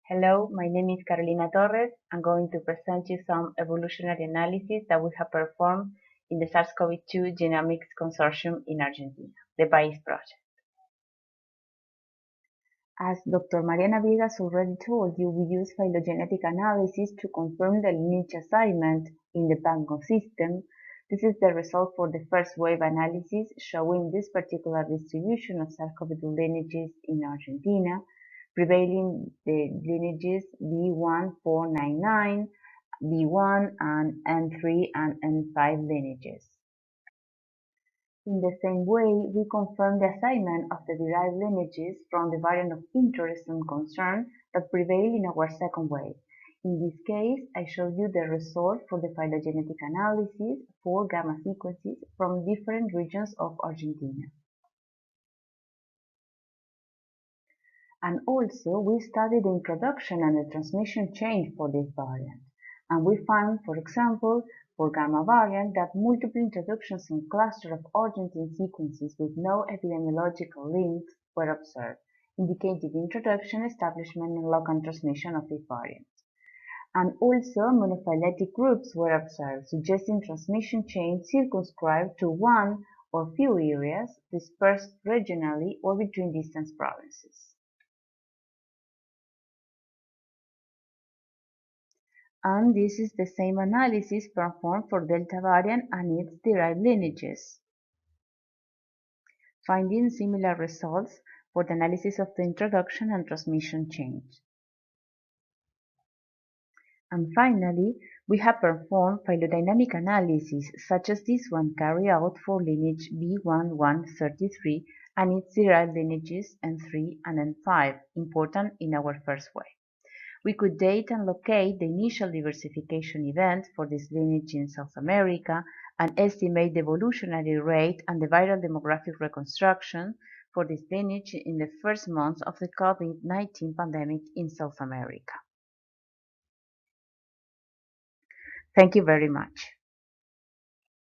Hello, my name is Carolina Torres. I'm going to present you some evolutionary analysis that we have performed in the SARS-CoV-2 Genomics Consortium in Argentina, the PAIS project. As Dr. Mariana Viegas already told you, we use phylogenetic analysis to confirm the lineage assignment in the PANCO system. This is the result for the first wave analysis showing this particular distribution of SARS-CoV-2 lineages in Argentina, prevailing the lineages B1499, B1, and N3 and N5 lineages. In the same way, we confirm the assignment of the derived lineages from the variant of interest and concern that prevail in our second wave. In this case, I showed you the result for the phylogenetic analysis for gamma sequences from different regions of Argentina. And also, we studied the introduction and the transmission chain for this variant. And we found, for example, for gamma variant that multiple introductions in cluster of Argentine sequences with no epidemiological links were observed, indicating introduction, establishment, and local transmission of this variant. And also monophyletic groups were observed, suggesting transmission chains circumscribed to one or few areas dispersed regionally or between distant provinces. And this is the same analysis performed for Delta variant and its derived lineages, finding similar results for the analysis of the introduction and transmission chains. And finally, we have performed phylogenetic analysis such as this one carried out for lineage B1133 and its derived lineages N3 and N5, important in our first wave. We could date and locate the initial diversification event for this lineage in South America and estimate the evolutionary rate and the viral demographic reconstruction for this lineage in the first months of the COVID-19 pandemic in South America. Thank you very much.